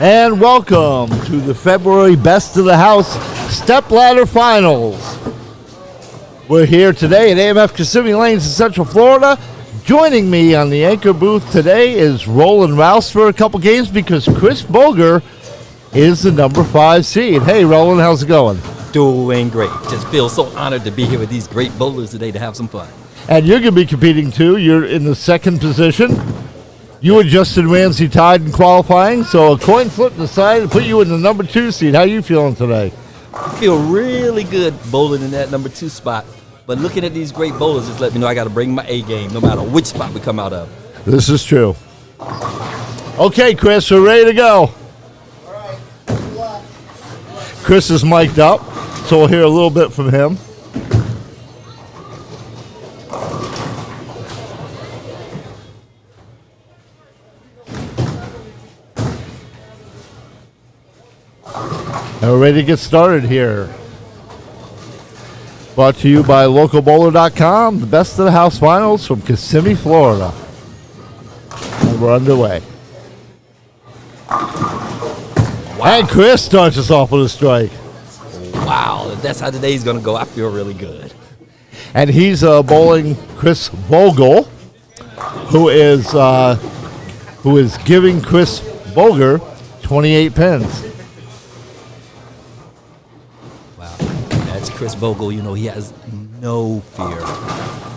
And welcome to the February Best of the House Stepladder Finals. We're here today at AMF Kissimmee Lanes in Central Florida. Joining me on the anchor booth today is Roland Rouse for a couple games because Chris Boger is the number 5 seed. Hey, Roland, how's it going? Doing great. Just feel so honored to be here with these great bowlers today to have some fun. And you're going to be competing too. You're in the second position. You and Justin Ramsey tied in qualifying, so a coin flip decided to put you in the number 2 seed. How are you feeling today? I feel really good bowling in that number 2 spot. But looking at these great bowlers just let me know I got to bring my A game no matter which spot we come out of. This is true. Okay, Chris, we're ready to go. All right. Good luck. Chris is mic'd up, so we'll hear a little bit from him. And we're ready to get started here. Brought to you by localbowler.com, the best of the house finals from Kissimmee, Florida. And we're underway. Wow. And Chris starts us off with a strike. Wow, if that's how today's going to go, I feel really good. And he's bowling Chris Vogel, who is giving Chris Boger 28 pins. Wow, that's Chris Vogel. You know, he has no fear.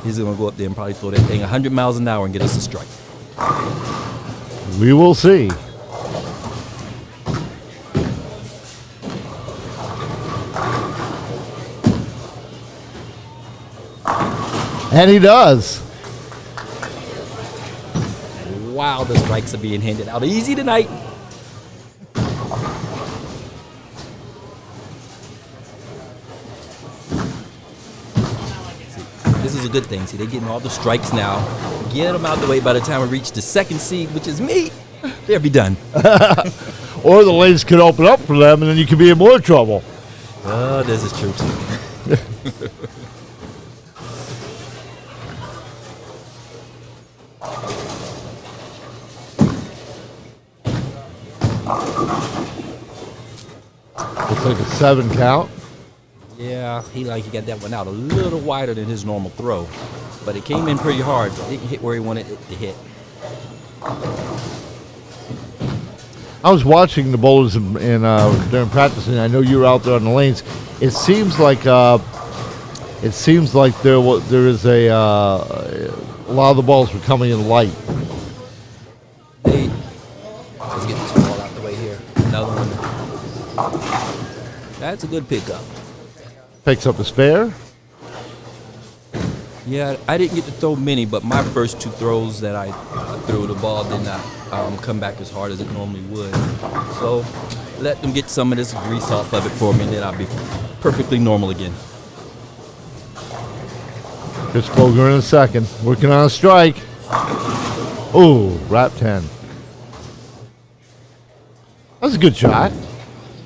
He's going to go up there and probably throw that thing 100 miles an hour and get us a strike. We will see. And he does. Wow, the strikes are being handed out easy tonight. This is a good thing. See, they're getting all the strikes now. Get them out the way by the time we reach the second seed, which is me. They'll be done. Or the lanes could open up for them, and then you could be in more trouble. Oh, this is true, too. Looks like a 7 count. Yeah, he got that one out a little wider than his normal throw. But it came in pretty hard. It didn't hit where he wanted it to hit. I was watching the bowlers during practice, and I know you were out there on the lanes. It seems like there is a lot of the balls were coming in light. Let's get this ball out the way here. Another one. That's a good pickup. Picks up a spare. Yeah, I didn't get to throw many, but my first 2 throws that I threw, the ball did not come back as hard as it normally would. So let them get some of this grease off of it for me, and then I'll be perfectly normal again. Chris Boger in a second, working on a strike. Ooh, wrap 10. That was a good shot.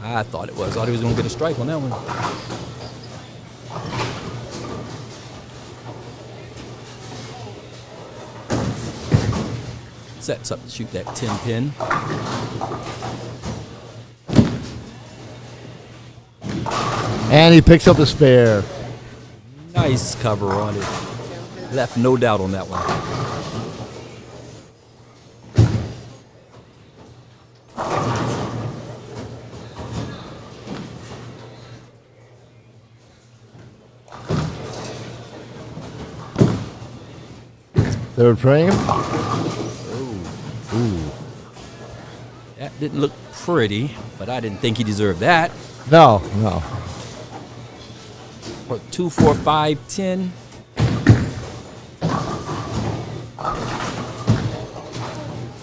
I thought it was. I thought he was going to get a strike on that one. Sets up to shoot that 10 pin. And he picks up the spare. Nice cover on it. Left no doubt on that one. Third frame. Ooh. That didn't look pretty, but I didn't think he deserved that. No. For 2, 4, 5, 10.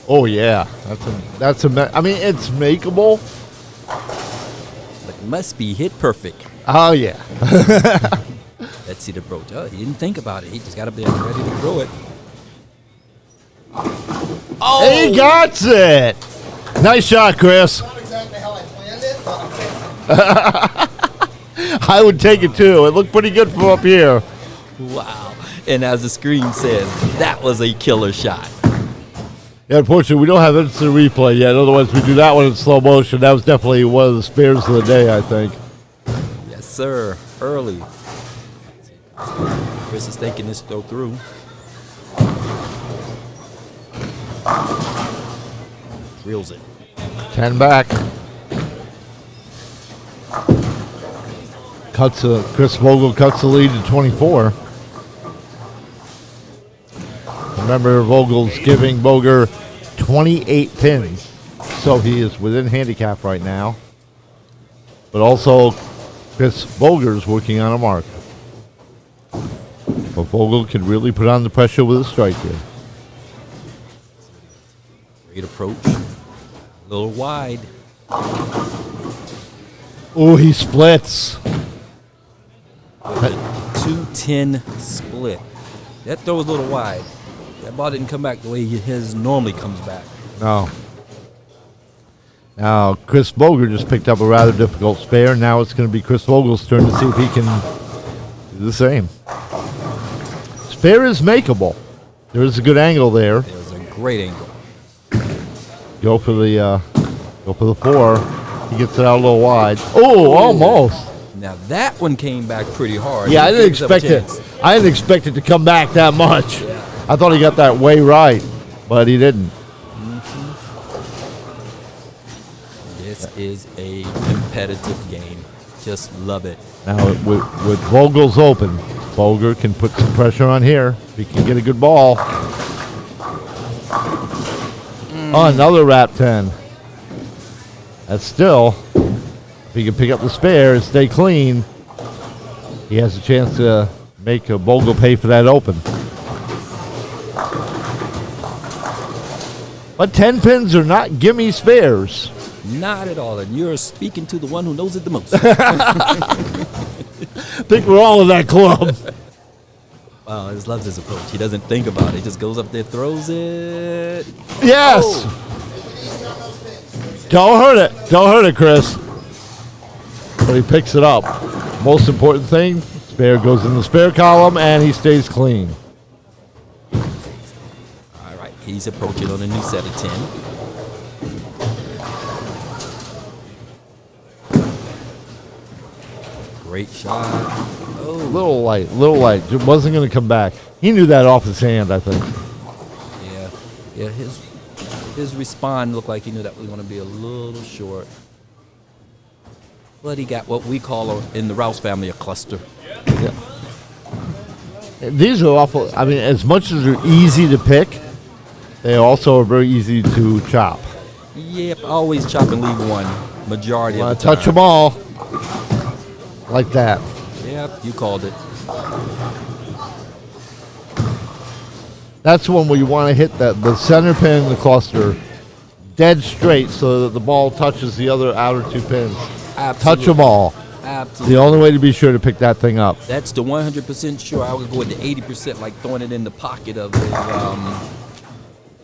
Oh yeah, I mean, it's makeable. But it must be hit perfect. Oh yeah. Let's see the approach. Oh, he didn't think about it. He just got up there and ready to throw it. Oh! He got it. Nice shot, Chris. Not exactly how I planned it, but I would take it too. It looked pretty good from up here. Wow. And as the screen says, that was a killer shot. Yeah, unfortunately, we don't have instant replay yet. Otherwise, we do that one in slow motion. That was definitely one of the spares of the day, I think. Yes, sir. Early. Chris is thinking this throw through. Drills it. 10 back. Chris Vogel cuts the lead to 24. Remember, Vogel's giving Boger 28 pins, so he is within handicap right now. But also, Chris Vogel's working on a mark. But Vogel can really put on the pressure with a strike here. Great approach. A little wide. Oh, he splits. 2-10 split. That throw was a little wide. That ball didn't come back the way his normally comes back. No. Now, Chris Boger just picked up a rather difficult spare. Now it's going to be Chris Vogel's turn to see if he can do the same. Spare is makeable. There is a good angle there. There's a great angle. Go for the 4. He gets it out a little wide. Oh, almost. Now that one came back pretty hard. Yeah, I He didn't gives up a expect it. chance. I didn't expect it to come back that much. Yeah. I thought he got that way right, but he didn't. This is a competitive game. Just love it. Now, with Vogel's open, Boger can put some pressure on here. He can get a good ball. Oh, another wrap 10. That's still, if he can pick up the spare and stay clean, he has a chance to make a Bogle pay for that open. But 10 pins are not gimme spares. Not at all. And you're speaking to the one who knows it the most. I think we're all in that club. Wow, he loves his approach. He doesn't think about it. He just goes up there, throws it. Yes. Oh. Don't hurt it. Don't hurt it, Chris. But he picks it up. Most important thing, spare goes in the spare column, and he stays clean. All right, he's approaching on a new set of 10. Great shot. Oh, Little light. It wasn't going to come back. He knew that off his hand, I think. yeah. His respawn looked like he knew that was going to be a little short. But he got what we call in the Rouse family a cluster. Yeah. These are awful. I mean, as much as they're easy to pick, they also are very easy to chop. Yep, always chop and leave one. Majority of the time. Touch them all. Like that. Yep, you called it. That's one where you want to hit the center pin in the cluster dead straight so that the ball touches the other outer 2 pins. Absolutely. Touch them all. Absolutely. The only way to be sure to pick that thing up. That's the 100% sure. I would go with the 80%, like throwing it in the pocket of the,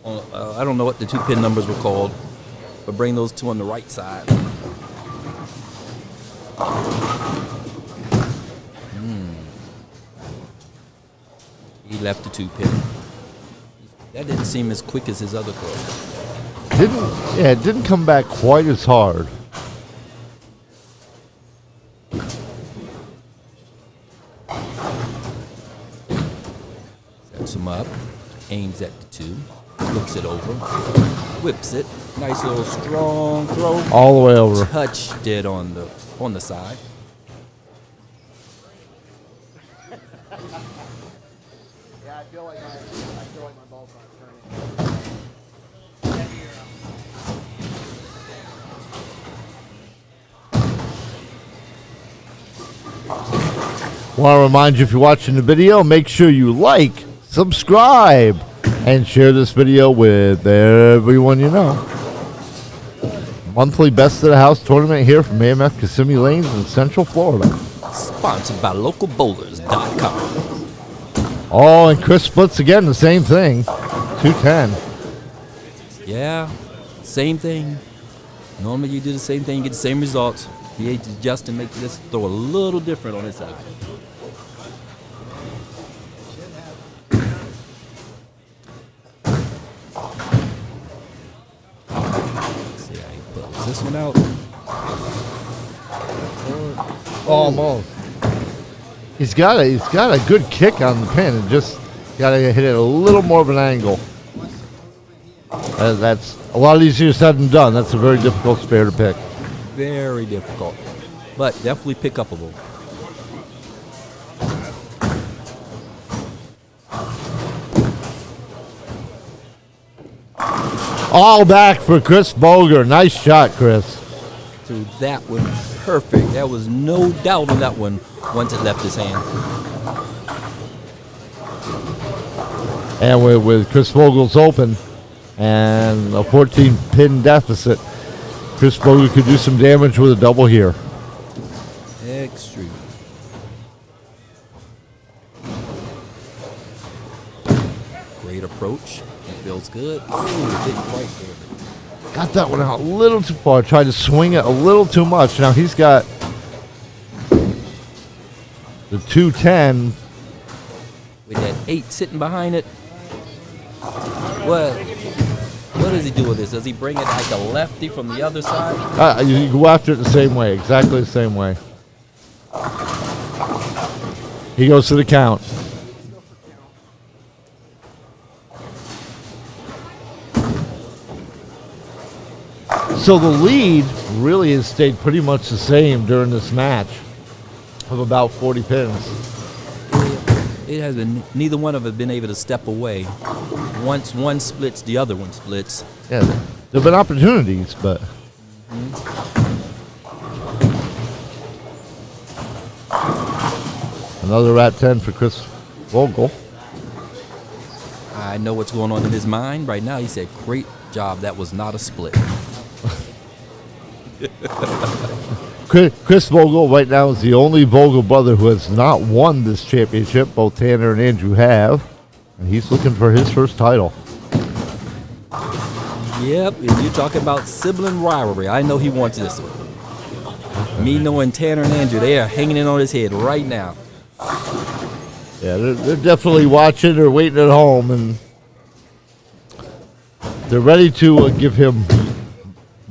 I don't know what the 2 pin numbers were called, but bring those 2 on the right side. He left the 2 pin. That didn't seem as quick as his other throws. It didn't come back quite as hard. Sets him up, aims at the 2, looks it over, whips it. Nice little strong throw. All the way over. Touched it on the side. Yeah, I feel like my ball's not turning. Want to remind you, if you're watching the video, make sure you like, subscribe, and share this video with everyone you know. Monthly Best of the House tournament here from AMF Kissimmee Lanes in Central Florida. Sponsored by localbowlers.com. Oh, and Chris splits again, the same thing. 210. Yeah, same thing. Normally you do the same thing, you get the same results. He had to adjust and make this throw a little different on his side. Is this one out? Almost. He's got a good kick on the pin, and just got to hit it a little more of an angle. That's a lot easier said than done. That's a very difficult spare to pick. Very difficult, but definitely pick upable. All back for Chris Boger. Nice shot, Chris. Dude, that was perfect. There was no doubt on that one once it left his hand. And with Chris Vogel's open and a 14-pin deficit, Chris Boger could do some damage with a double here. Extreme. Great approach. It feels good. Ooh, it didn't quite do it. Got that one out a little too far. Tried to swing it a little too much. Now he's got the 210. With that 8 sitting behind it. What does he do with this? Does he bring it like a lefty from the other side? You go after it the same way. Exactly the same way. He goes to the count. So the lead really has stayed pretty much the same during this match of about 40 pins. It has been, neither one of them have been able to step away. Once one splits, the other one splits. Yeah, there have been opportunities, but another rat 10 for Chris Vogel. I know what's going on in his mind right now. He said, "Great job. That was not a split." Chris Vogel right now is the only Vogel brother who has not won this championship. Both Tanner and Andrew have. And he's looking for his first title. Yep, and you're talking about sibling rivalry. I know he wants this one. Me knowing Tanner and Andrew, they are hanging in on his head right now. Yeah, they're definitely watching or waiting at home, and they're ready to give him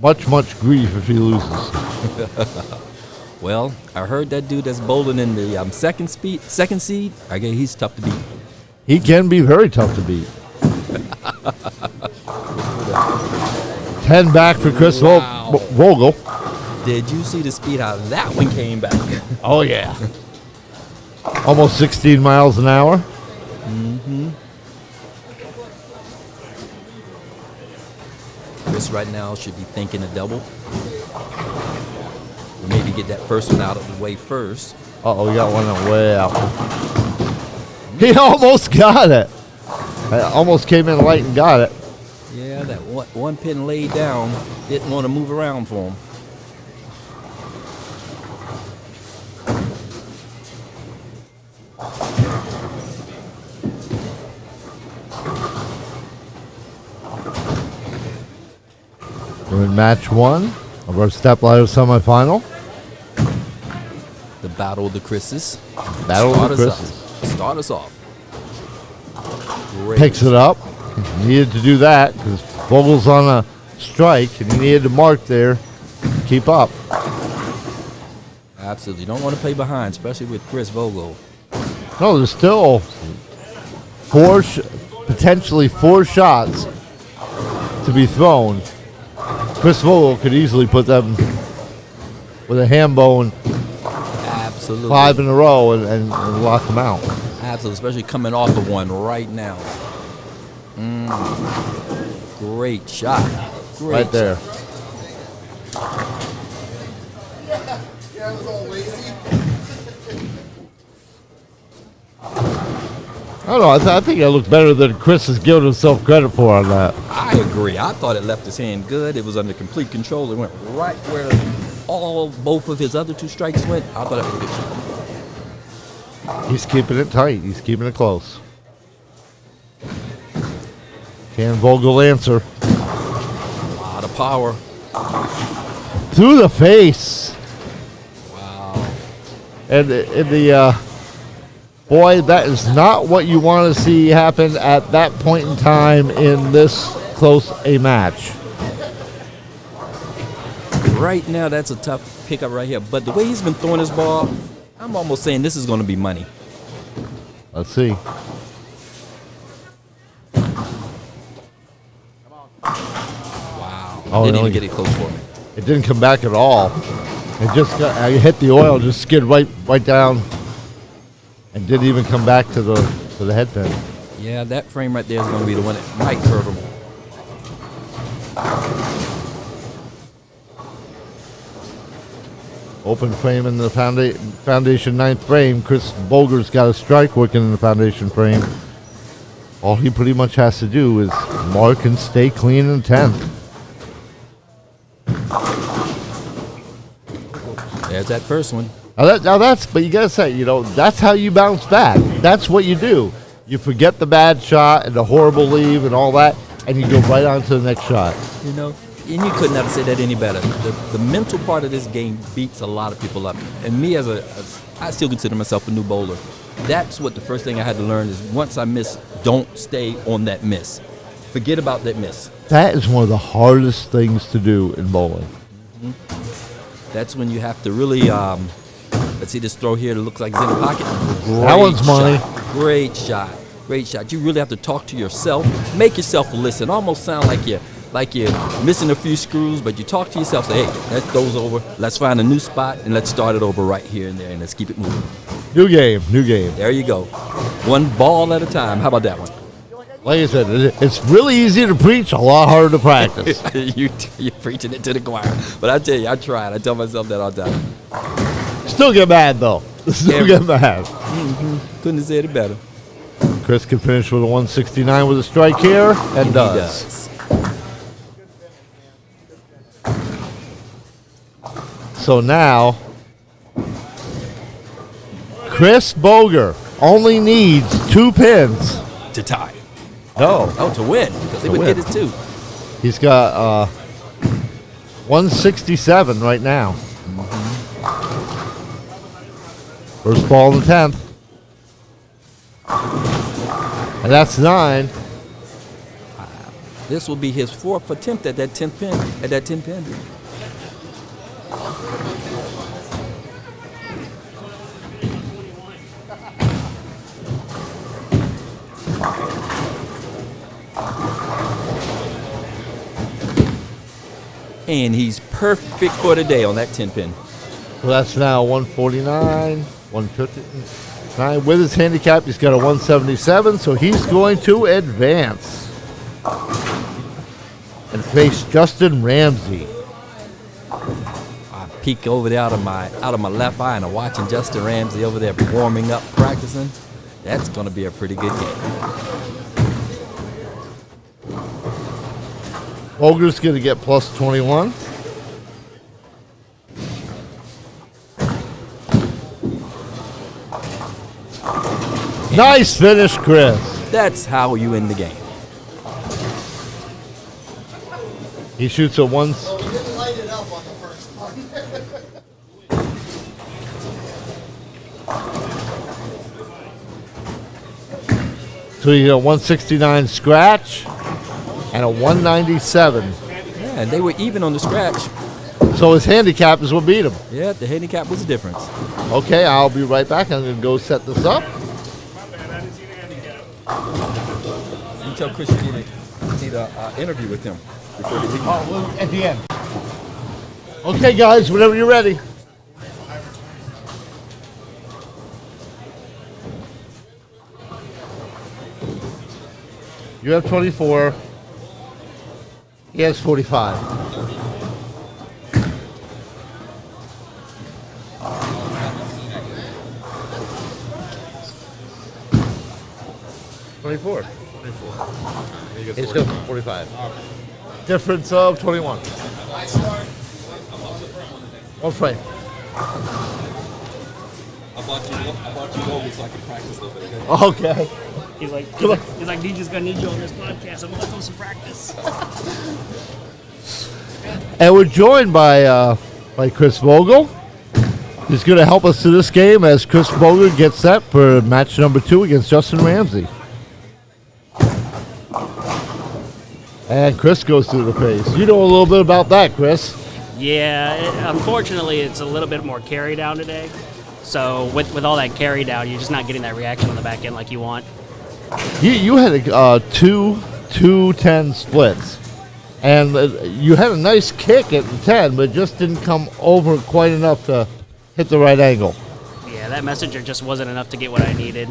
much grief if he loses. Well, I heard that dude that's bowling in the second seed. I guess he's tough to beat. He can be very tough to beat. 10 back for Chris Vogel. Did you see the speed how that one came back? Oh, yeah. Almost 16 miles an hour. Mm-hmm. Chris right now should be thinking a double. Or maybe get that first one out of the way first. Uh-oh, we got one way out. He almost got it. Almost came in light and got it. Yeah, that one pin laid down. Didn't want to move around for him. We're in match 1 of our Stepladder semifinal. The Battle of the Chris's. Battle of the Chris's. Start us off. Great. Picks it up. He needed to do that because Vogel's on a strike, and he needed to mark there to keep up. Absolutely. You don't want to play behind, especially with Chris Vogel. No, there's still potentially four shots to be thrown. Chris Vogel could easily put them with a ham bone. Absolutely. 5 in a row and lock them out. Absolutely, especially coming off of one right now. Great shot. Great Right there. Yeah, I was all lazy. I don't know. I think I look better than Chris is giving himself credit for on that. I agree. I thought it left his hand good. It was under complete control. It went right where both of his other two strikes went. I thought it was a good shot. He's keeping it tight. He's keeping it close. Can Vogel answer? A lot of power. Through the face. Wow. And the boy, that is not what you want to see happen at that point in time in this close a match. Right now, that's a tough pickup right here. But the way he's been throwing his ball, I'm almost saying this is going to be money. Let's see. Wow. Oh, Didn't no, even get it close for me. It didn't come back at all. It just got, I hit the oil, just skid right down, and didn't even come back to the head pin. Yeah, that frame right there is going to be the one that might curve him. Open frame in the foundation ninth frame. Chris Boger's got a strike working in the foundation frame. All he pretty much has to do is mark and stay clean in 10th. There's that first one. But you gotta say, that's how you bounce back. That's what you do. You forget the bad shot and the horrible leave and all that, and you go right on to the next shot. And you couldn't have said that any better. The mental part of this game beats a lot of people up. And me I still consider myself a new bowler. That's what the first thing I had to learn is once I miss, don't stay on that miss. Forget about that miss. That is one of the hardest things to do in bowling. Mm-hmm. That's when you have to really, let's see this throw here that looks like it's in the pocket. That one's money. Great shot. Great shot. You really have to talk to yourself. Make yourself listen. Almost sound like you're missing a few screws, but you talk to yourself, say, hey, let's throws over. Let's find a new spot, and let's start it over right here and there, and let's keep it moving. New game. There you go. One ball at a time. How about that one? Like I said, it's really easy to preach, a lot harder to practice. You're preaching it to the choir. But I tell you, I tried. I tell myself that all the time. Still get mad, though. Get mad. Mm-hmm. Couldn't have said it better. Chris can finish with a 169 with a strike here, and He does. So now, Chris Boger only needs 2 pins. To tie. No. Oh, to win. Because they would win. get it too. He's got 167 right now. First ball in the 10th. And that's 9. This will be his 4th attempt at that 10th pin. At that 10th pin. And he's perfect for the day on that 10 pin. So that's now 149, 159. With his handicap, he's got a 177, so he's going to advance and face Justin Ramsey. I peek over there out of my left eye and I'm watching Justin Ramsey over there warming up, practicing. That's going to be a pretty good game. Boger's going to get plus 21. Nice finish, Chris. That's how you win the game. He shoots a one. He didn't light it up on the first one. So you get a 169 scratch and a 197. Yeah, and they were even on the scratch. So his handicap is what beat him. Yeah, the handicap was the difference. Okay, I'll be right back. I'm going to go set this up. You tell Chris you need an interview with him before they leave. Oh, well, at the end. Okay, guys, whenever you're ready. You have 24. He has 45. $24. He's got 45. Difference of 21. One frame. I bought you over so I can practice a little bit. Okay. He's like, DJ's gonna need you on this podcast. I'm gonna do some practice. And we're joined by Chris Vogel. He's going to help us to this game as Chris Vogel gets set for match number 2 against Justin Ramsey. And Chris goes through the face. You know a little bit about that, Chris. Yeah, unfortunately, it's a little bit more carry down today. So with all that carry down, you're just not getting that reaction on the back end like you want. You had two 10 splits, and you had a nice kick at the 10, but it just didn't come over quite enough to hit the right angle. Yeah, that messenger just wasn't enough to get what I needed.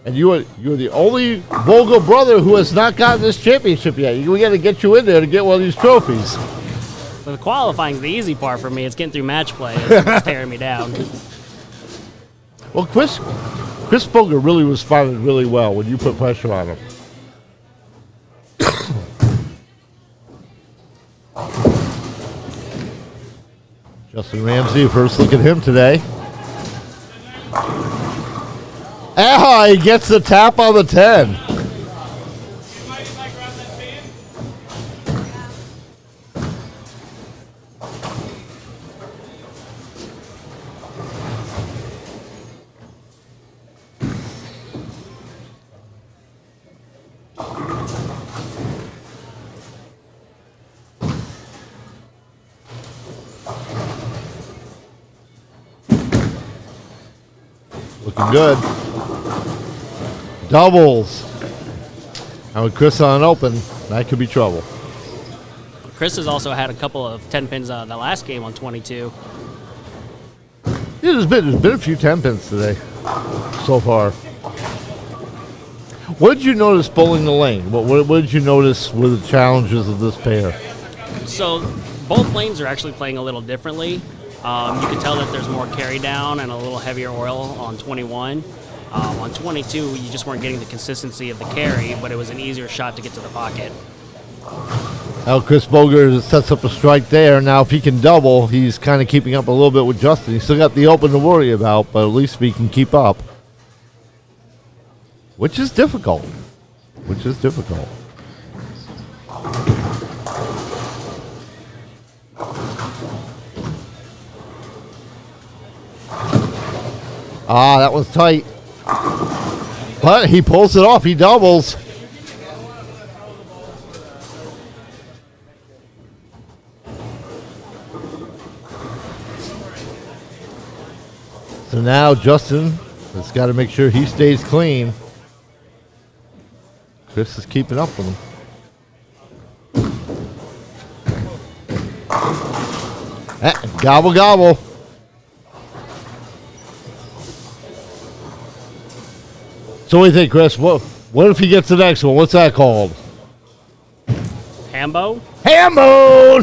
And you're the only Vogel brother who has not gotten this championship yet. We got to get you in there to get one of these trophies. But the qualifying's the easy part for me. It's getting through match play. It's tearing me down. Well, Chris Vogel really responded really well when you put pressure on him. Justin Ramsey, first look at him today. Ah, he gets the tap on the 10. Looking good. Doubles. And with Chris on open, that could be trouble. Chris has also had a couple of 10 pins the last game on 22. Yeah, there's been a few 10 pins today so far. What did you notice bowling the lane? What did you notice were the challenges of this pair? So both lanes are actually playing a little differently. You can tell that there's more carry down and a little heavier oil on 21. On 22, you just weren't getting the consistency of the carry, but it was an easier shot to get to the pocket. Now Chris Boger sets up a strike there. Now if he can double, he's kind of keeping up a little bit with Justin. He's still got the open to worry about, but at least he can keep up. Which is difficult. Ah, that was tight. But he pulls it off. He doubles. So now Justin has got to make sure he stays clean. Chris is keeping up with him. Gobble, gobble. So what do you think, Chris? What if he gets the next one? What's that called? Hambo? Hambo!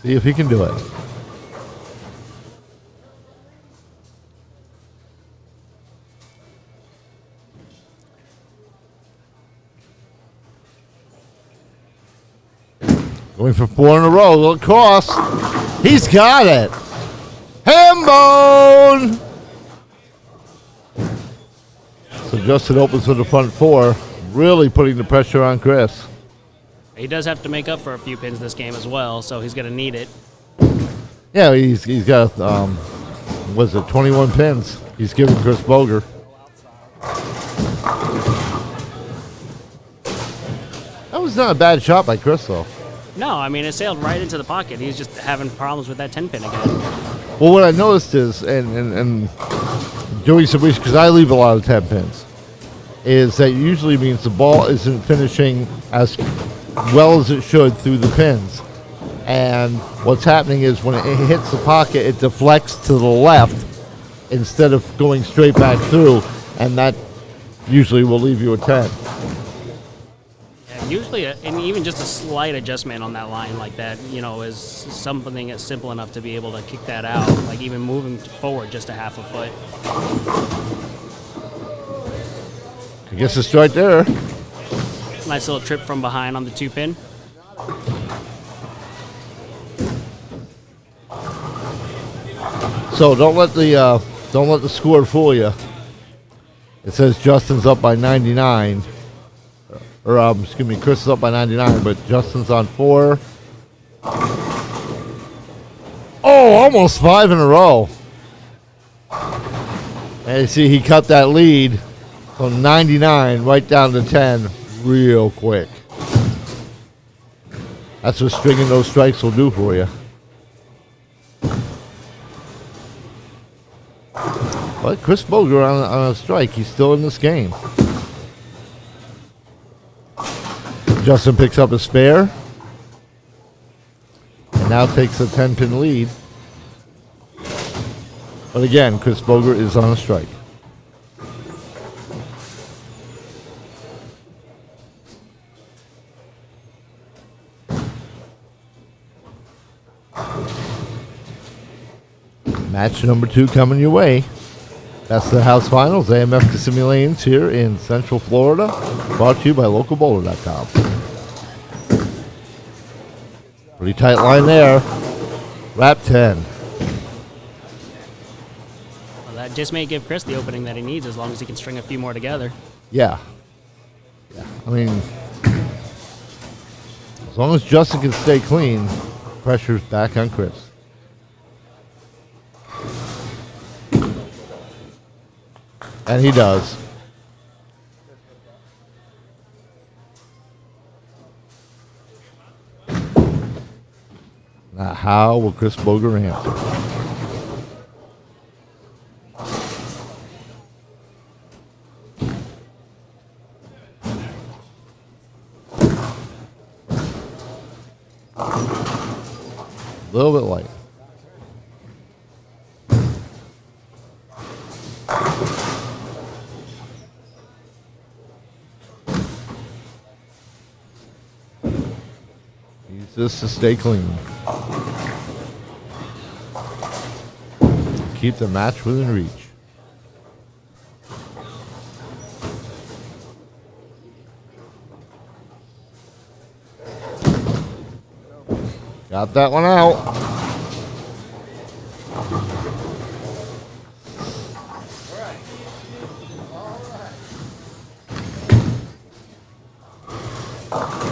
See if he can do it. Going for 4 in a row. Little cross. He's got it. Hambone! So Justin opens with the front 4, really putting the pressure on Chris. He does have to make up for a few pins this game as well, so he's going to need it. Yeah, he's got, 21 pins. He's giving Chris Boger. That was not a bad shot by Chris, though. No, I mean, it sailed right into the pocket. He's just having problems with that 10 pin again. Well, what I noticed is, and doing some research, because I leave a lot of 10 pins, is that usually means the ball isn't finishing as well as it should through the pins. And what's happening is when it hits the pocket, it deflects to the left instead of going straight back through, and that usually will leave you a 10. Yeah, usually, and even just a slight adjustment on that line like that, is something that's simple enough to be able to kick that out, like even moving forward just a half a foot. I guess it's right there. Nice little trip from behind on the 2 pin. So don't let the score fool you. It says Justin's up by 99, or Chris is up by 99, but Justin's on 4. Oh, almost 5 in a row. And you see he cut that lead from 99 right down to 10 real quick. That's what stringing those strikes will do for you. But Chris Boger on a strike. He's still in this game. Justin picks up a spare. And now takes a 10-pin lead. But again, Chris Boger is on a strike. Match number 2 coming your way. That's the house finals, AMF Kissimmee Lanes here in Central Florida. Brought to you by localbowler.com. Pretty tight line there. Wrap 10. Well, that just may give Chris the opening that he needs as long as he can string a few more together. Yeah. I mean, as long as Justin can stay clean, pressure's back on Chris. And he does. Now, how will Chris Boger answer? A little bit light. Use this to stay clean. Keep the match within reach. Got that one out.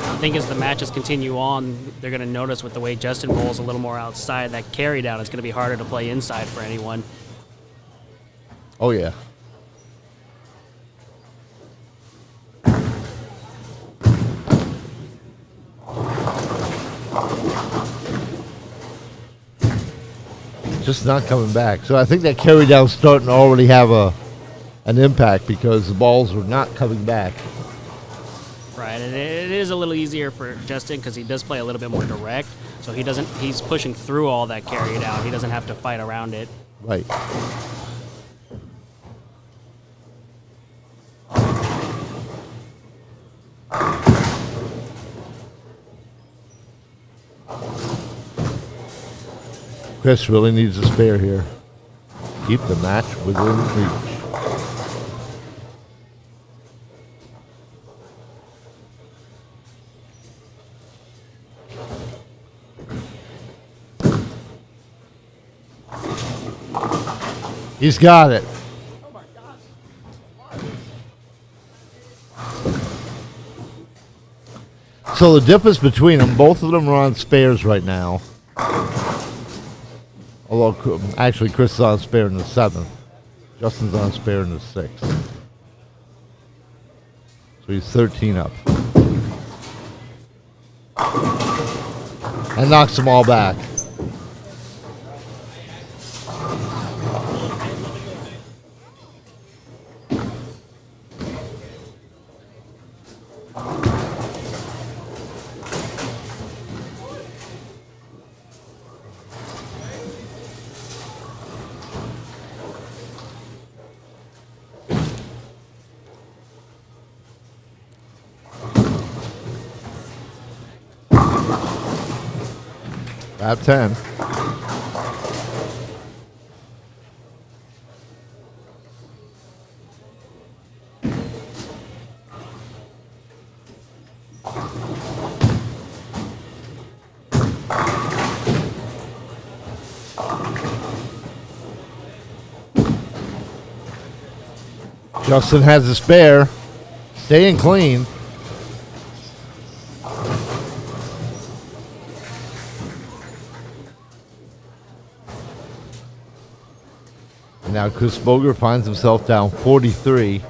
I think as the matches continue on, they're going to notice with the way Justin rolls a little more outside, that carry down is going to be harder to play inside for anyone. Oh, yeah. Just not coming back. So I think that carry down's starting to already have an impact because the balls are not coming back. Right, and it is a little easier for Justin because he does play a little bit more direct, so he's pushing through all that carry down. He doesn't have to fight around it. Right. Chris really needs a spare here. Keep the match within reach. He's got it. So the difference between them, both of them are on spares right now. Although, actually, Chris is on spare in the 7th. Justin's on spare in the 6th. So he's 13 up. And knocks them all back. Lap 10. Justin has a spare. Staying clean. And now Chris Boger finds himself down 43.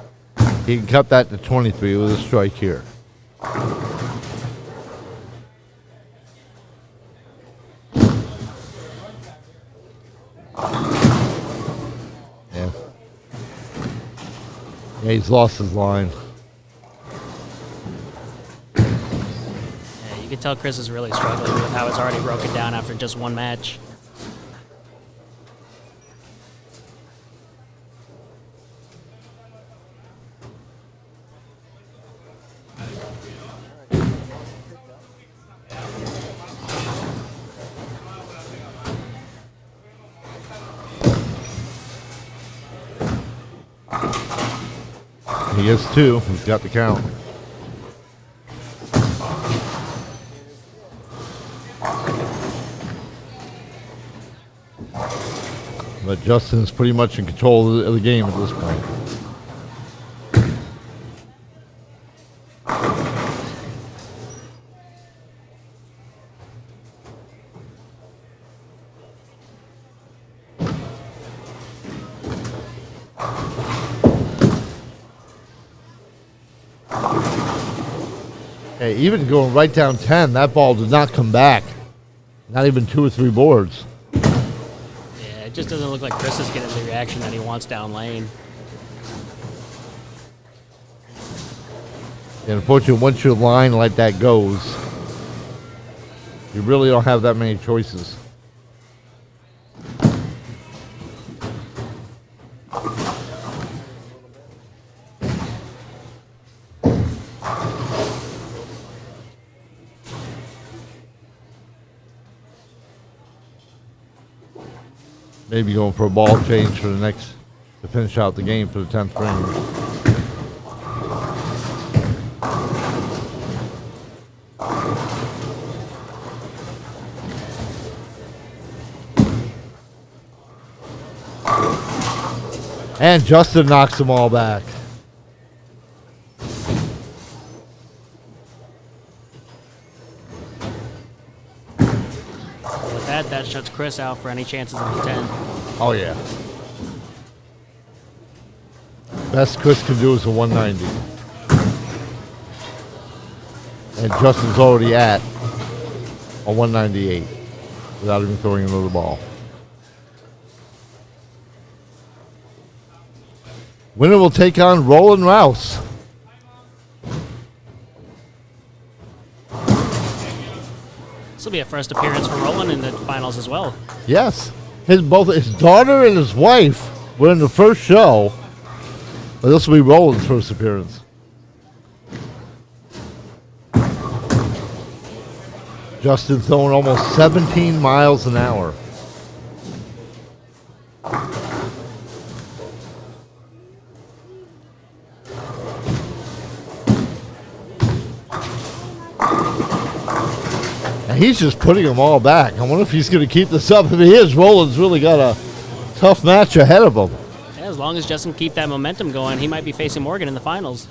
He can cut that to 23 with a strike here. Yeah, he's lost his line. Yeah, you can tell Chris is really struggling with how it's already broken down after just one match. He is two. He's got the count. But Justin's pretty much in control of the game at this point. Hey, even going right down 10, that ball did not come back. Not even 2 or 3 boards. Yeah, it just doesn't look like Chris is getting the reaction that he wants down lane. And unfortunately, once your line like that goes, you really don't have that many choices. Maybe going for a ball change for the next, to finish out the game for the 10th frame. And Justin knocks them all back. With that shuts Chris out for any chances of the 10. Oh, yeah. Best Chris can do is a 190. And Justin's already at a 198 without even throwing another ball. Winner will take on Roland Rouse. This will be a first appearance for Roland in the finals as well. Yes. Both his daughter and his wife were in the first show. But this will be Roland's first appearance. Justin throwing almost 17 miles an hour. And he's just putting them all back. I wonder if he's going to keep this up. If he is, Roland's really got a tough match ahead of him. Yeah, as long as Justin keep that momentum going, he might be facing Morgan in the finals.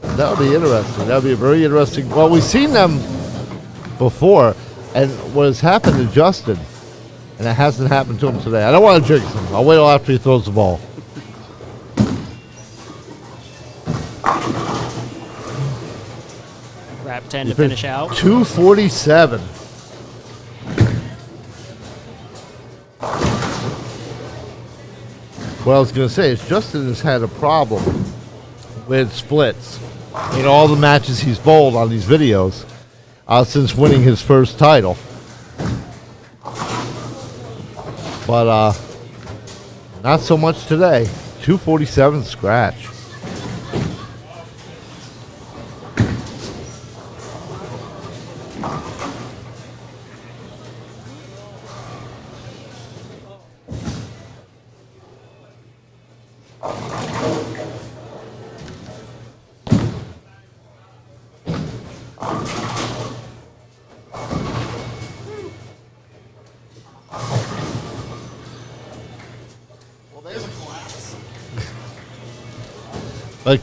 That would be interesting. That would be a very interesting. Well, we've seen them before, and what has happened to Justin, and it hasn't happened to him today. I don't want to jinx him. I'll wait till after he throws the ball. Wrap 10 to finish out. 247. What I was going to say is Justin has had a problem with splits in all the matches he's bowled on these videos since winning his first title. But not so much today. 247 scratch.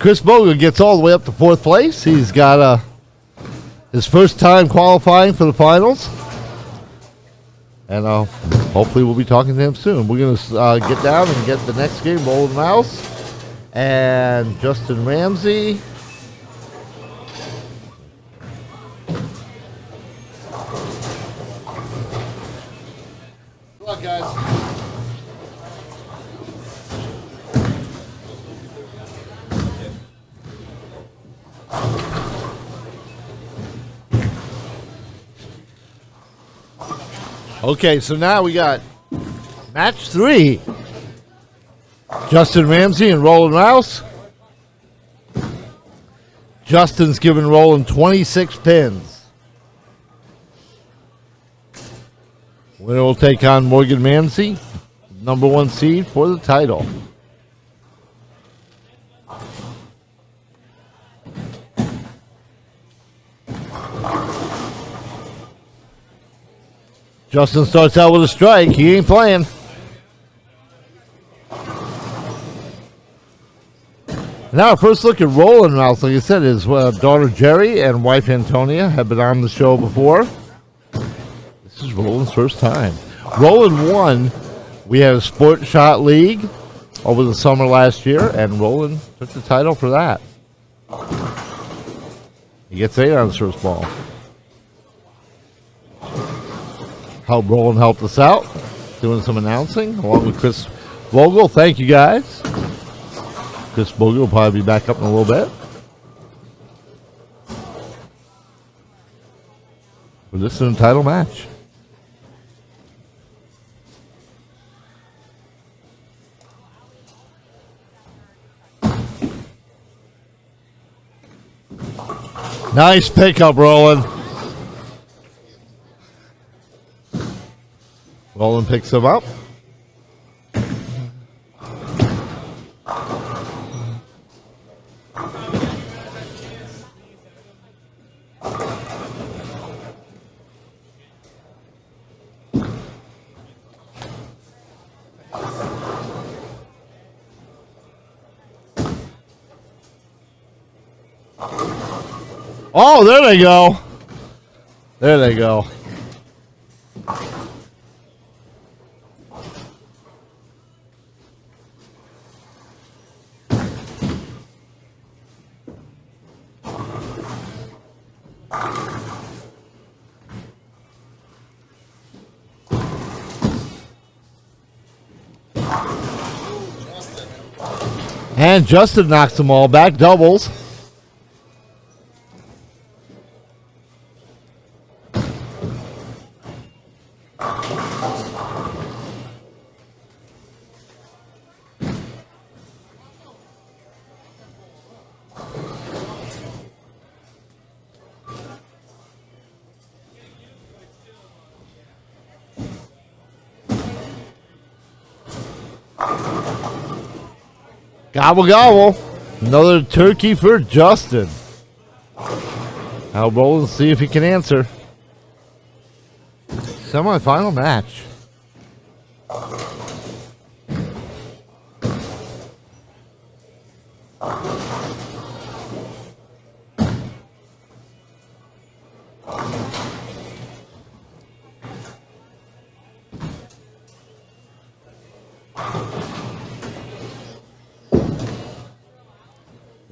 Chris Bogan gets all the way up to 4th place. He's got his first time qualifying for the finals. And hopefully we'll be talking to him soon. We're going to get down and get the next game, Roland Mouse and Justin Ramsey. Good luck, guys. Okay, so now we got match 3. Justin Ramsey and Roland Rouse. Justin's giving Roland 26 pins. Winner will take on Morgan Ramsey, number 1 seed for the title. Justin starts out with a strike. He ain't playing. Now, our first look at Roland Rouse. Like I said, his daughter Jerry and wife Antonia have been on the show before. This is Roland's first time. Roland won. We had a Sport Shot League over the summer last year, and Roland took the title for that. He gets 8 on his first ball. Roland helped us out, doing some announcing, along with Chris Vogel. Thank you, guys. Chris Vogel will probably be back up in a little bit. For this is a title match. Nice pickup, Roland. Roland picks him up. Oh, there they go. There they go. And Justin knocks them all back, doubles. Gobble, gobble. Another turkey for Justin. I'll roll and see if he can answer. Semi-final match.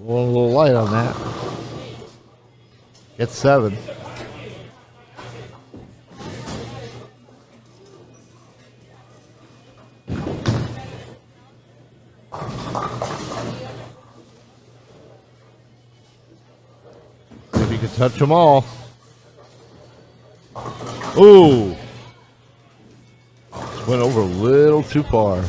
A little light on that. Get 7. See if you can touch them all. Ooh. Just went over a little too far.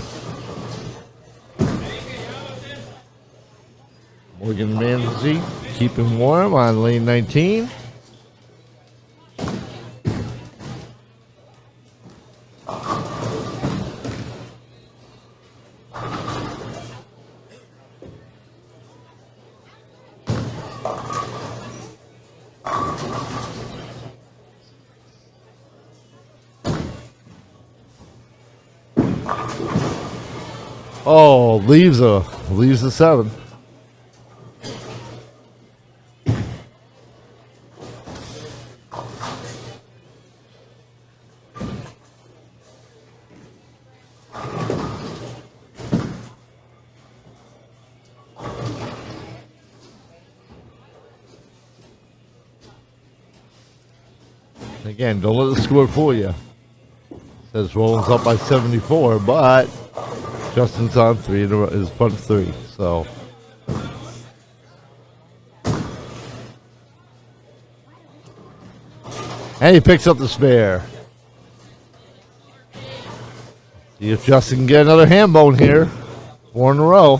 Morgan Ramsey keeping warm on lane 19. Oh, leaves a 7. Again, don't let the score fool you. Says Roland's up by 74, but Justin's on 3 in a row, his front 3. So and he picks up the spare. See if Justin can get another ham bone here. 4 in a row.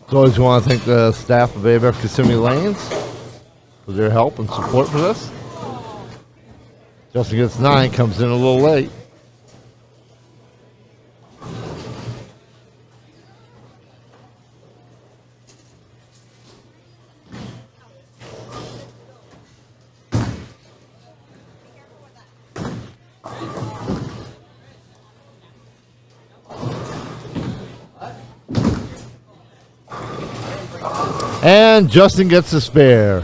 As always, want to thank the staff of AMF Kissimmee Lanes for their help and support for this. Justin gets 9, comes in a little late. And Justin gets a spare.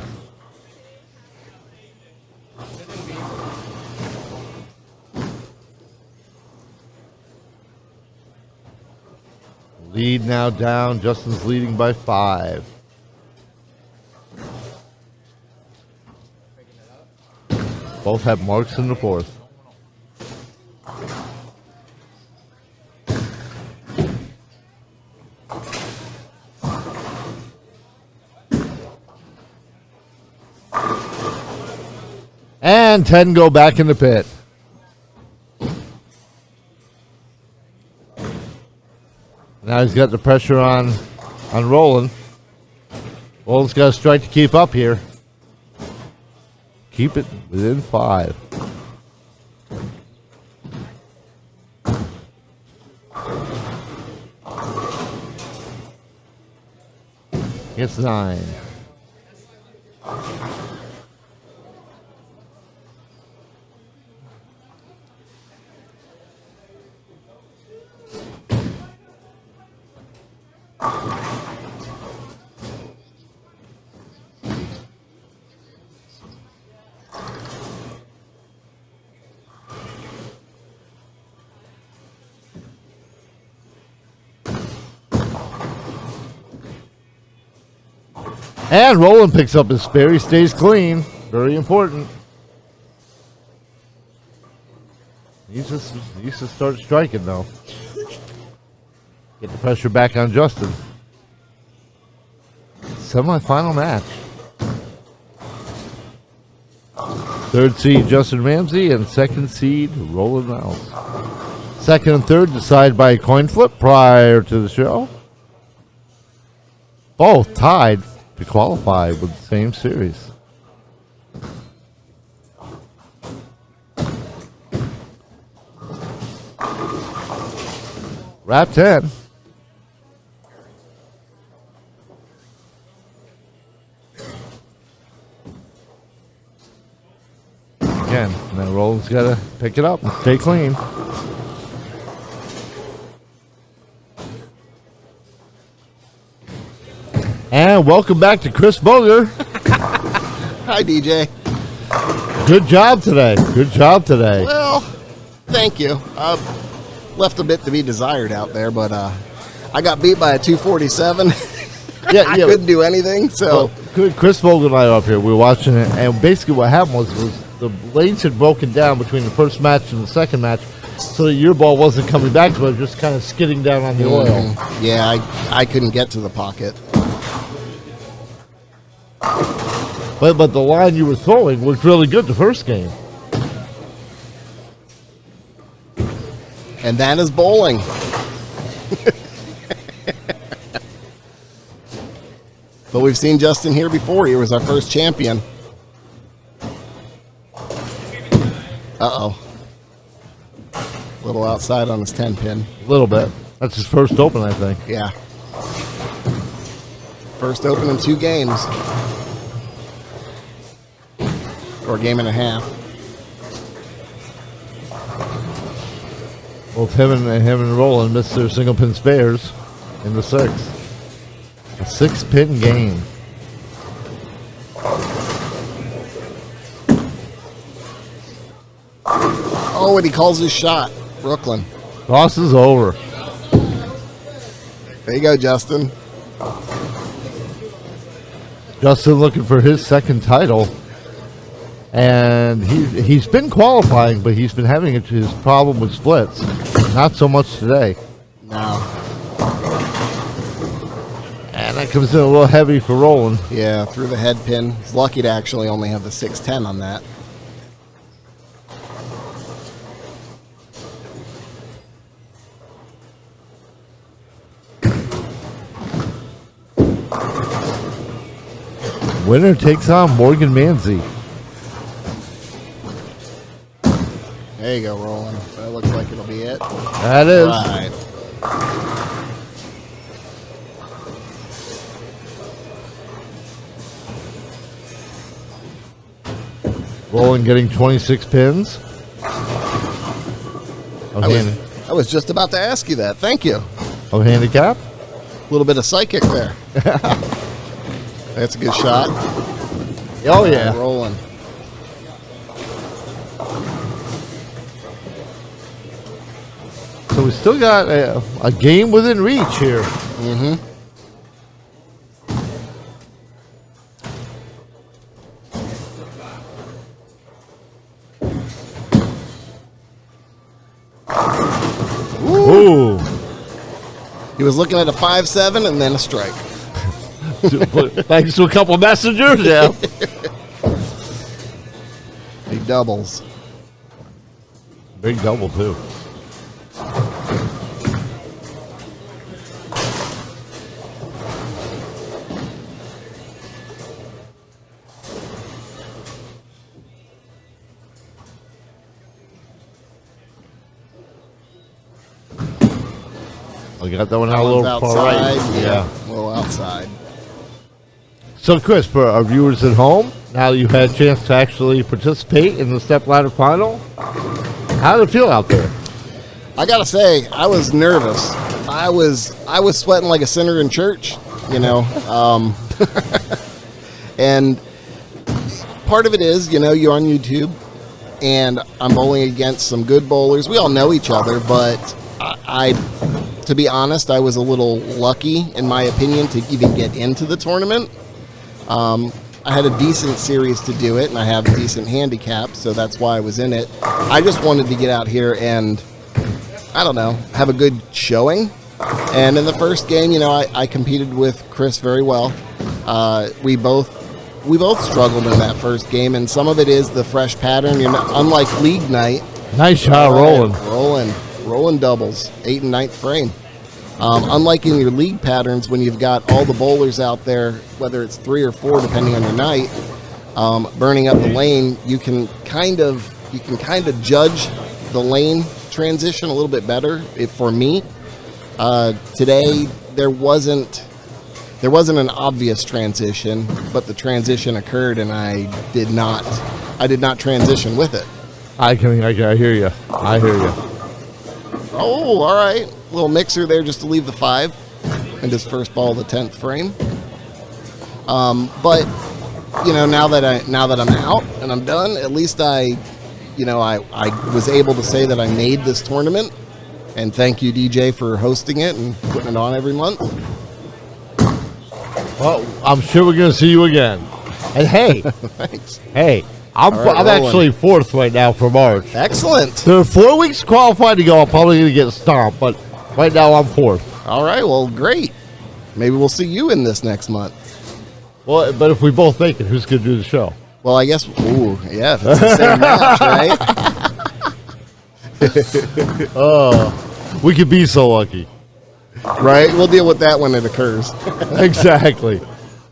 Lead now down. Justin's leading by 5. Both have marks in the 4th. And 10 go back in the pit. Now he's got the pressure on Roland. Roland's got a strike to keep up here. Keep it within 5. It's 9. And Roland picks up his spare. He stays clean. Very important. He needs to start striking, though. Get the pressure back on Justin. Semi-final match. 3rd seed Justin Ramsey and 2nd seed Roland Mouse. 2nd and 3rd decided by a coin flip prior to the show. Both tied to qualify with the same series. Wrap 10. Again, now Roland's got to pick it up and stay clean. And welcome back to Chris Boger. Hi, DJ. Good job today. Good job today. Well, thank you. Left a bit to be desired out there, but I got beat by a 247. I couldn't do anything. So Chris Vogel and I are up here. We were watching it, and basically what happened was the lanes had broken down between the first match and the second match, so that your ball wasn't coming back to it, just kind of skidding down on the oil. Yeah, I couldn't get to the pocket. But the line you were throwing was really good the first game. And that is bowling. But we've seen Justin here before. He was our first champion. Uh-oh. A little outside on his 10-pin. A little bit. That's his first open, I think. Yeah. First open in 2 games. Or a game and a half. Both him and Roland missed their single pin spares in the 6th. A 6-pin game. Oh, and he calls his shot. Brooklyn. Toss is over. There you go, Justin. Justin looking for his 2nd title. And he's been qualifying, but he's been having his problem with splits. Not so much today. No. And That comes in a little heavy for rolling. Yeah, through the head pin. He's lucky to actually only have the 610 on that. Winner takes on Morgan Manzi. There you go, Roland. That looks like it'll be it. That is. Right. Roland getting 26 pins. I was just about to ask you that. Thank you. Of handicap. A little bit of psychic there. That's a good shot. Oh, yeah. Rolling. So we still got a game within reach here. Mm-hmm. Ooh. He was looking at a 5-7 and then a strike. Thanks to a couple messengers, yeah. He doubles. Big double, too. I got that one out a little far right. Yeah, a little outside. So, Chris, for our viewers at home, now that you've had a chance to actually participate in the Stepladder final, how did it feel out there? I gotta say, I was nervous. I was sweating like a sinner in church, you know. And part of it is, you know, you're on YouTube, and I'm bowling against some good bowlers. We all know each other, but to be honest, I was a little lucky, in my opinion, to even get into the tournament. I had a decent series to do it, and I have a decent handicap, so that's why I was in it. I just wanted to get out here and, I don't know, have a good showing. And in the first game, you know, I competed with Chris very well. We both struggled in that first game, and some of it is the fresh pattern. You know, unlike league night. Nice shot, rolling. Rolling doubles, 8th and 9th frame. Unlike in your league patterns, when you've got all the bowlers out there, whether it's 3 or 4, depending on your night, burning up the lane, you can kind of judge the lane transition a little bit better. For me, today there wasn't an obvious transition, but the transition occurred, and I did not transition with it. I hear you. I hear you. Oh, all right. Little mixer there just to leave the 5 and his first ball of the 10th frame. But you know, now that I'm out and I'm done, at least I was able to say that I made this tournament. And thank you, DJ, for hosting it and putting it on every month. Well, I'm sure we're going to see you again. And hey, Thanks. Hey, I'm actually 4th right now for March. Excellent. There are 4 weeks qualified to go. I'm probably going to get stomped, but right now I'm 4th. All right. Well, great. Maybe we'll see you in this next month. Well, but if we both make it, who's going to do the show? Well, I guess. Ooh, yeah. If it's the same match, right? We could be so lucky. Right. We'll deal with that when it occurs. Exactly.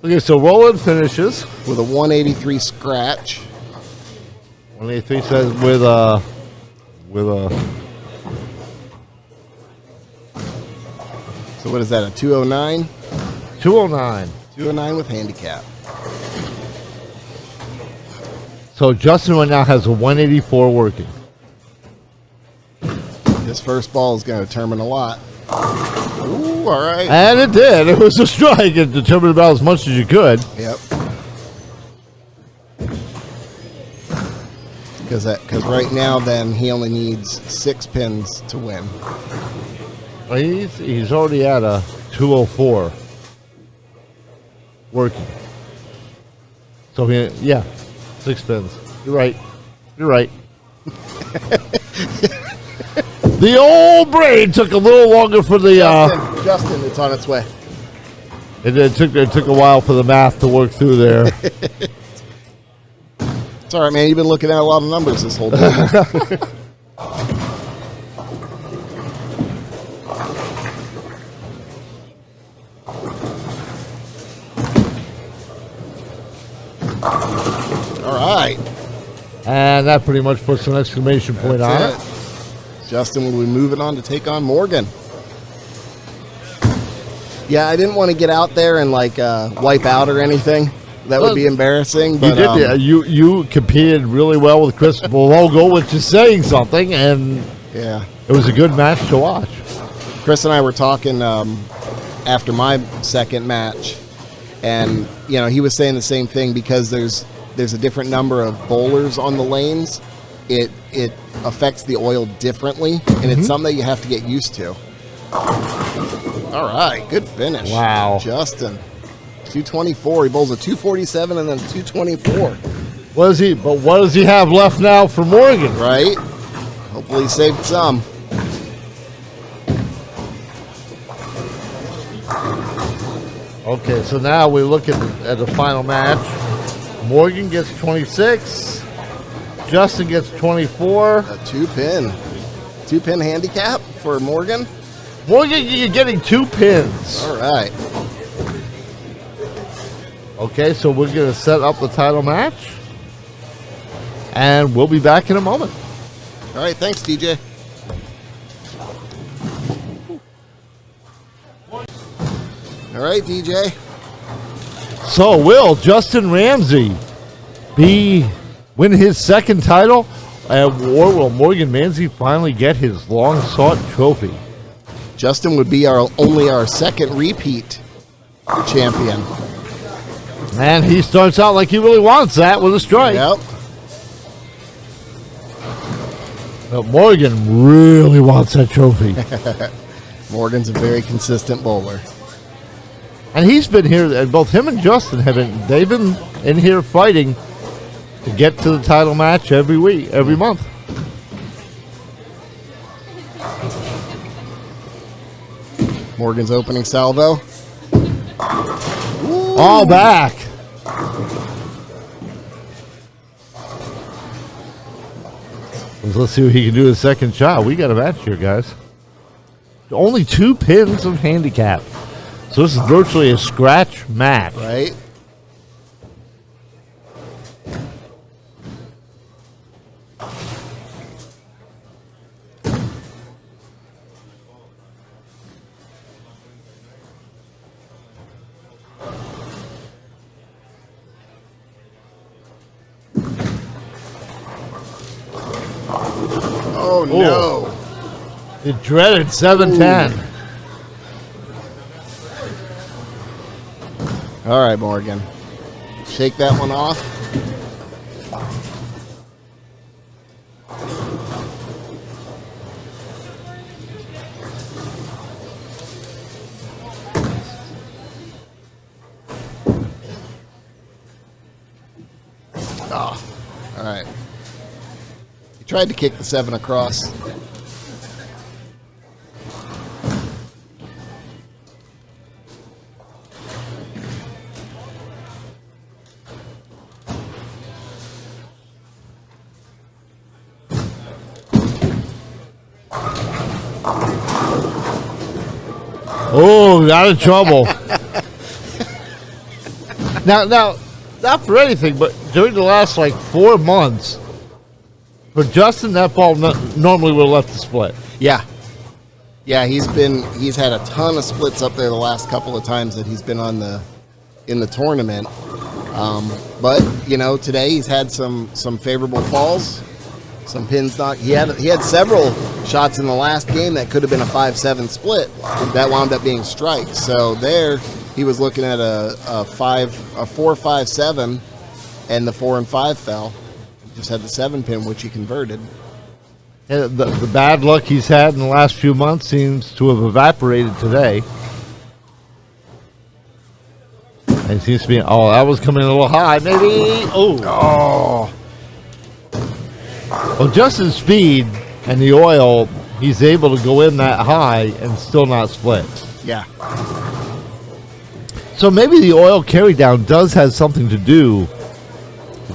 Okay, so Roland finishes With a 183 scratch. 183 says with a. So what is that? A 209? 209. 209 with handicap. So Justin right now has a 184 working. This first ball is going to determine a lot. Ooh, all right. And it did. It was a strike. It determined about as much as you could. Yep. Because right now, then, he only needs 6 pins to win. Well, he's already at a 204 working. So, 6 pins. You're right. The old brain took a little longer for the... Justin, it's on its way. It took a while for the math to work through there. It's all right, man. You've been looking at a lot of numbers this whole day. All right. And that pretty much puts an exclamation point on it. Justin will be moving on to take on Morgan. Yeah, I didn't want to get out there and like wipe out or anything. That would be embarrassing. But, you competed really well with Chris Logo, which is saying something, and yeah, it was a good match to watch. Chris and I were talking after my second match, and he was saying the same thing because there's a different number of bowlers on the lanes. It affects the oil differently, and it's something that you have to get used to. All right, good finish. Wow, Justin. 224. He bowls a 247 and then 224. What does he have left now for Morgan? Right? Hopefully he saved some. Okay, so now we look at the final match. Morgan gets 26. Justin gets 24. A two-pin handicap for Morgan. Morgan, you're getting 2 pins. All right. Okay, so we're going to set up the title match, and we'll be back in a moment. All right, thanks, DJ. All right, DJ. So will Justin Ramsey win his second title, or will Morgan Manzi finally get his long-sought trophy? Justin would be only our second repeat champion. And he starts out like he really wants that with a strike. Yep. But Morgan really wants that trophy. Morgan's a very consistent bowler. And he's been here, and both him and Justin they've been in here fighting to get to the title match every week, every month. Morgan's opening salvo. All back. Let's see what he can do the second shot. We got a match here, guys. Only 2 pins of handicap. So this is virtually a scratch match. Right. Oh, no. The dreaded 710. All right, Morgan. Shake that one off. Oh, all right. He tried to kick the 7 across. Oh, got in trouble. now, not for anything, but during the last 4 months, for Justin, that ball normally would have left the split. Yeah. Yeah, he's had a ton of splits up there the last couple of times that he's been in the tournament. But today he's had some favorable falls, some pins knocked. He had several shots in the last game that could have been a 5-7 split that wound up being strikes. So there he was looking at a 4-5-7, and the 4 and 5 fell. Just had the 7 pin, which he converted. And the bad luck he's had in the last few months seems to have evaporated today. And it seems to be, that was coming a little high, maybe. Oh. Well, Justin's speed and the oil, he's able to go in that high and still not split. Yeah. So maybe the oil carry down does have something to do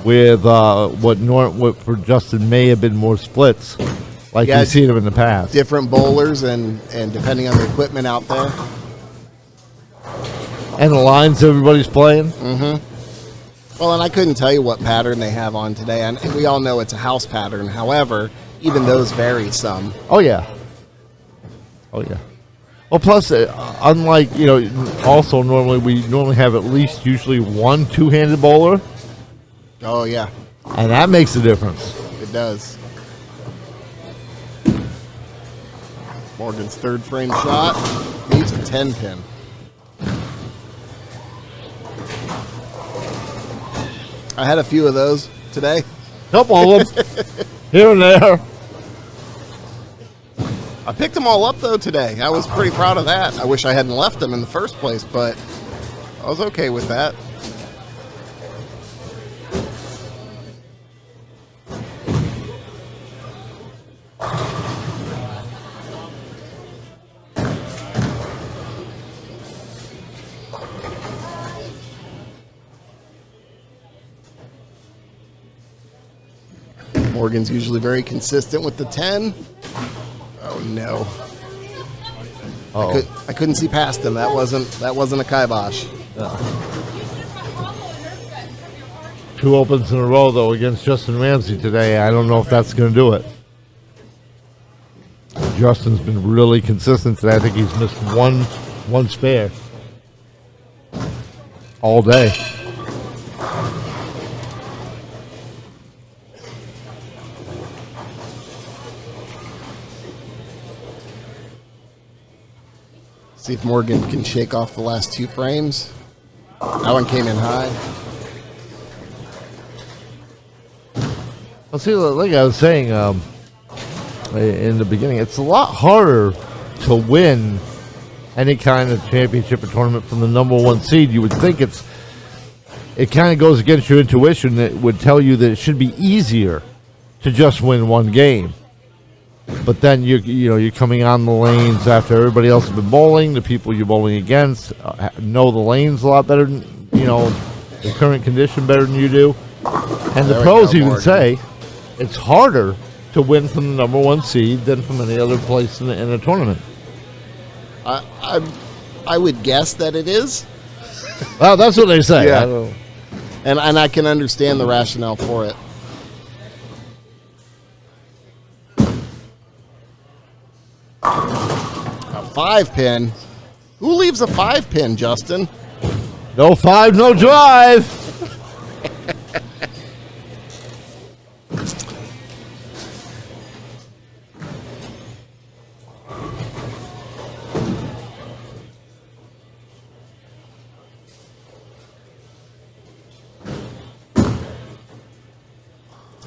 with what for Justin may have been more splits, like Yeah, we've seen him in the past. Different bowlers and depending on the equipment out there. And the lines everybody's playing. Well, and I couldn't tell you what pattern they have on today, and we all know it's a house pattern. However, even those vary some. Oh yeah. Well, plus, unlike also we normally have at least usually one two-handed bowler, Oh yeah, and that makes a difference. it does. Morgan's third frame shot needs a 10-pin. I had a few of those today. Couple of them here and there. I picked them all up though today. I was pretty proud of that. I wish I hadn't left them in the first place, but I was okay with that. Morgan's usually very consistent with the 10. Oh no. I couldn't see past him. That wasn't a kibosh. Two opens in a row though against Justin Ramsey today. I don't know if that's going to do it. Justin's been really consistent today. I think he's missed one spare all day. See if Morgan can shake off the last two frames. That one came in high. Well, see, like I was saying in the beginning, it's a lot harder to win any kind of championship or tournament from the number one seed. You would think it kind of goes against your intuition that would tell you that it should be easier to just win one game. But then you're coming on the lanes after everybody else has been bowling. The people you're bowling against know the lanes a lot better than the current condition better than you do. And the pros even say it's harder to win from the number one seed than from any other place in a tournament. I would guess that it is. Well, that's what they say. Yeah. I don't know. And I can understand the rationale for it. A 5-pin. Who leaves a 5-pin, Justin? No 5, no drive.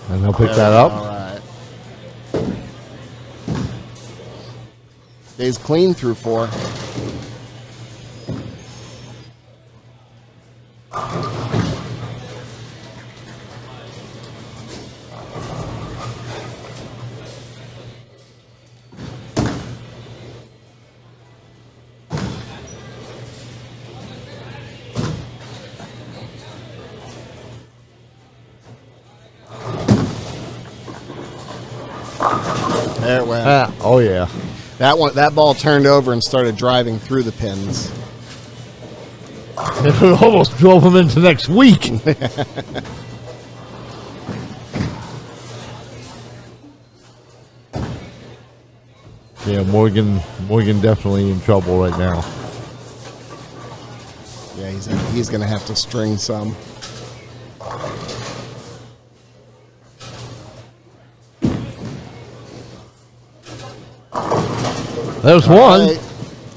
And they'll pick that up. All right. Stays clean through 4. There it went. Oh yeah. That ball turned over and started driving through the pins. It almost drove him into next week. Yeah, Morgan definitely in trouble right now. Yeah, he's going to have to string some. There's All one. right.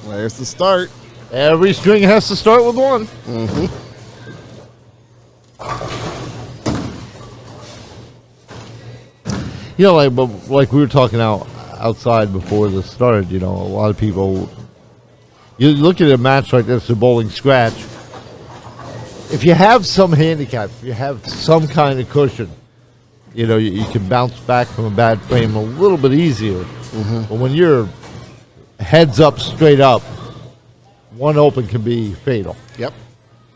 There's the start. Every string has to start with one. Mm-hmm. Like we were talking outside before this started, a lot of people, you look at a match like this, a bowling scratch, if you have some handicap, if you have some kind of cushion, you can bounce back from a bad frame a little bit easier. Mm-hmm. But when you're heads up, straight up, one open can be fatal. Yep.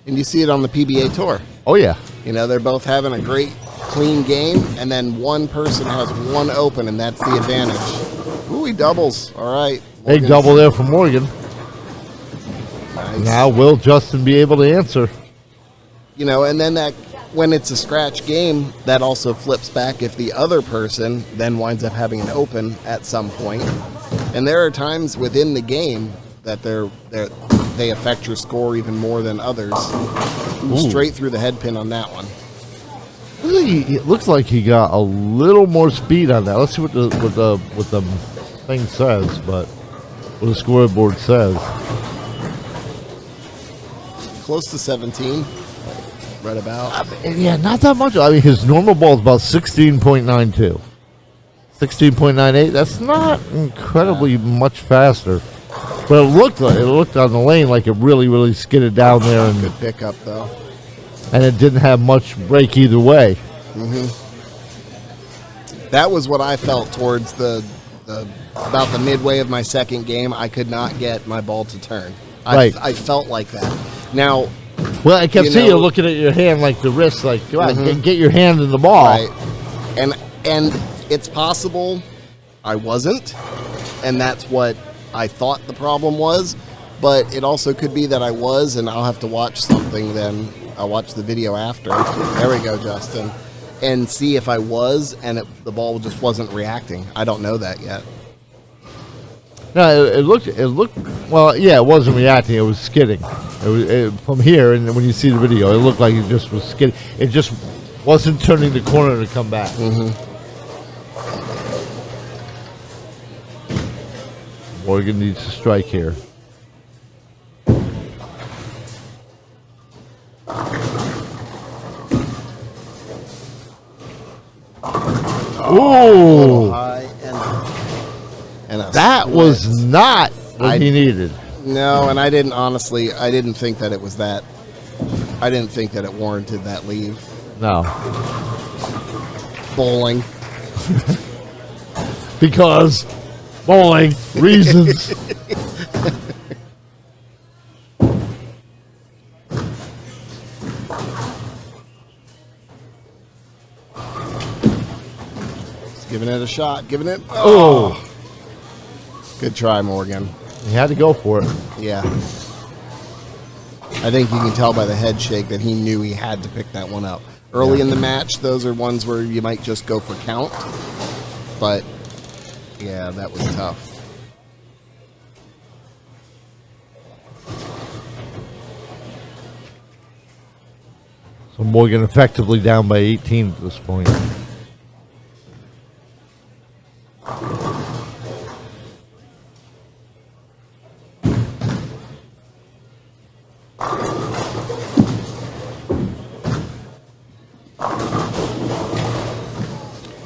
And you see it on the PBA Tour. Oh, yeah. You know, they're both having a great, clean game, and then one person has one open, and that's the advantage. Ooh, he doubles. All right. Big Morgan's- double there from Morgan. Nice. Now, will Justin be able to answer? You know, and then that when it's a scratch game, that also flips back if the other person then winds up having an open at some point. And there are times within the game that they affect your score even more than others. Ooh, Ooh. straight through the head pin on that one. It looks like he got a little more speed on that. Let's see what the thing says, but what the scoreboard says. Close to 17. Right about. Yeah, not that much. I mean, his normal ball is about 16.92. 16.98. That's not incredibly much faster. But it looked on the lane like it really skidded down there, and Good pickup, though. it didn't have much break either way. That was what I felt towards the about the midway of my second game. I could not get my ball to turn. Right. I felt like that. Now, Well, I kept You seeing you know- looking at your hand like the wrist, like, come on, get your hand in the ball. right, and it's possible I wasn't, and that's what I thought the problem was. But it also could be that I was, and I'll have to watch something then. I'll watch the video after. There we go, Justin. And see if I was, and the ball just wasn't reacting. I don't know that yet. No, it looked. Well, yeah, it wasn't reacting. It was skidding. From here, and when you see the video, it looked like it just was skidding. It just wasn't turning the corner to come back. Morgan needs to strike here. Ooh, High and a that split. was not what he needed. No, and I didn't think that it was that. I didn't think that it warranted that leave. No, Bowling. because bowling reasons. Just giving it a shot. Giving it. Oh, Good try, Morgan. he had to go for it. Yeah. I think you can tell by the head shake that he knew he had to pick that one up. Early in the match, those are ones where you might just go for count. But, yeah, that was tough. So Morgan effectively down by 18 at this point.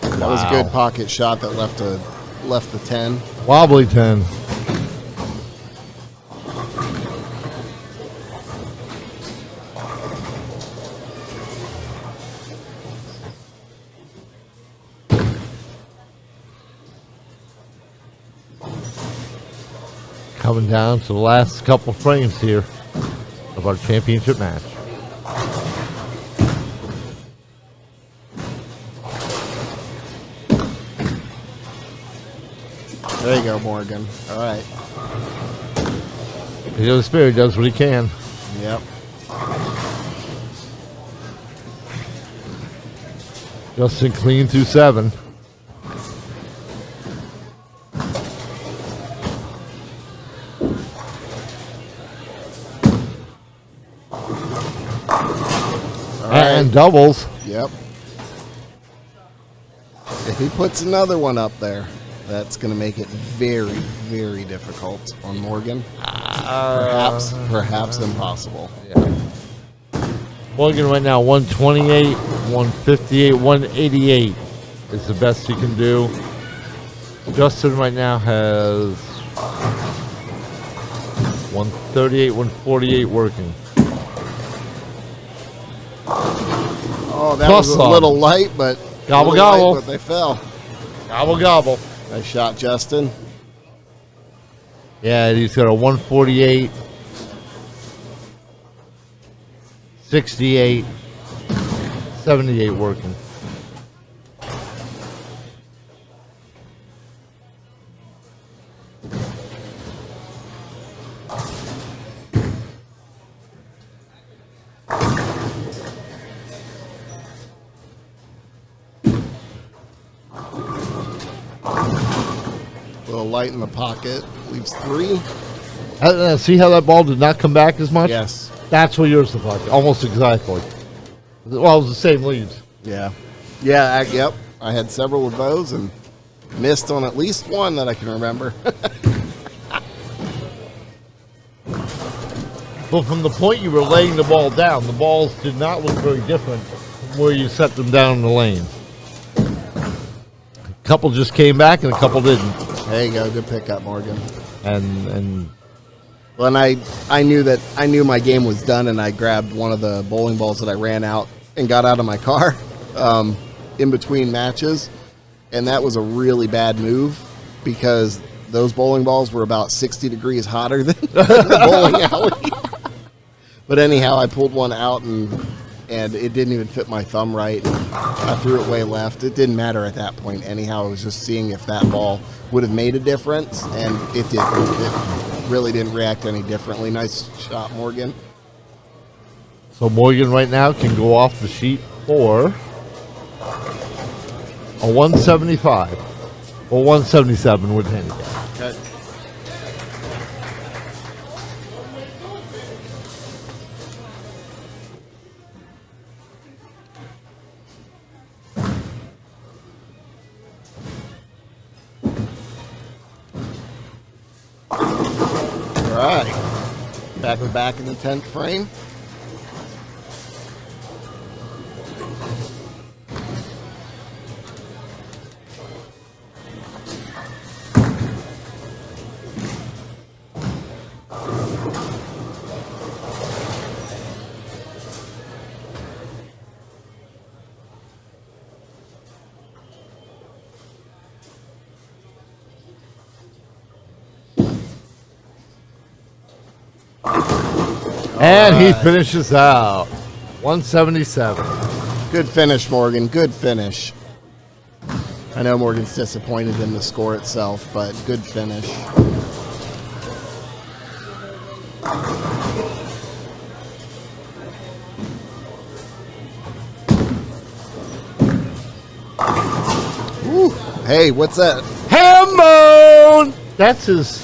That was a good pocket shot that left the 10. Wobbly 10. Coming down to the last couple frames here of our championship match. There you go, Morgan. All right. The Spirit does what he can. Yep. Justin clean through 7. And doubles. Yep. If he puts another one up there, that's going to make it very, very difficult on Morgan. Perhaps impossible. Morgan right now 128, 158, 188 is the best he can do. Justin right now has 138, 148 working. Oh, that Plus was a some. little light, but Gobble, little light, gobble. but they fell. Gobble gobble. Nice shot, Justin. Yeah, he's got a 148. 68, 78 working. A little light in the pocket. Leaves 3. See how that ball did not come back as much? Yes. That's what yours looked like, almost exactly. Well, it was the same leads. Yeah. Yeah, yep. I had several of those and missed on at least one that I can remember. But from the point you were laying the ball down, the balls did not look very different from where you set them down in the lane. A couple just came back and a couple didn't. There you go. Good pickup, Morgan. And Well, and I knew my game was done, and I grabbed one of the bowling balls that I ran out and got out of my car in between matches, and that was a really bad move because those bowling balls were about 60 degrees hotter than the bowling alley. But anyhow, I pulled one out, and it didn't even fit my thumb right. I threw it way left. It didn't matter at that point. Anyhow, I was just seeing if that ball would have made a difference, and it didn't. It really didn't react any differently. Nice shot, Morgan. so Morgan right now can go off the sheet for a 175 or 177 with handicap. Okay. All right. Back in the 10th frame. And he finishes out 177. Good finish, Morgan. Good finish. I know Morgan's disappointed in the score itself, but good finish. Ooh. Hey, what's that? Ham bone! That's his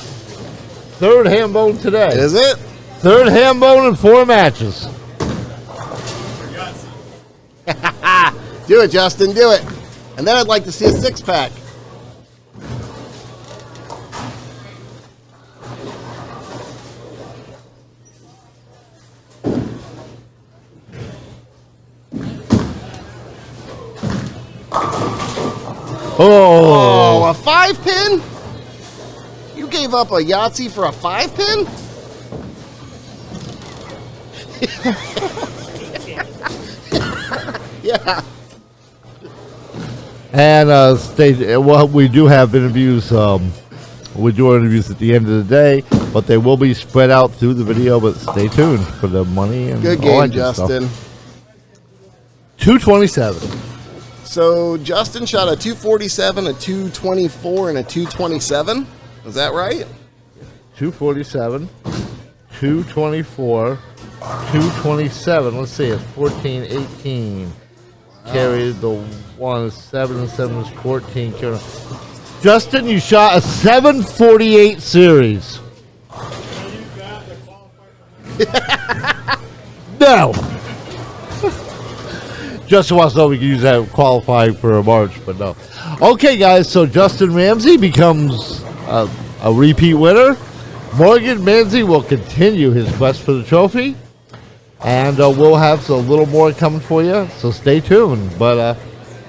third ham bone today. Is it? Third ham bone in 4 matches. Do it, Justin. Do it. And then I'd like to see a 6-pack. Oh, a 5-pin? You gave up a Yahtzee for a 5-pin? Yeah. And well, we do have interviews. We do interviews at the end of the day, but they will be spread out through the video. But stay tuned for the money and Good all game, that good stuff. Justin. 227. So Justin shot a 247, a 224, and a 227. Is that right? 247, 224, 227. Let's see, it's 14, 18. Carried the 1, 7 and 7 is 14. Justin, you shot a 748 series. No. Justin wants to know if we can use that qualifying for a March, but no. Okay, guys, so Justin Ramsey becomes a repeat winner. Morgan Manzi will continue his quest for the trophy. And we'll have a little more coming for you, so stay tuned. But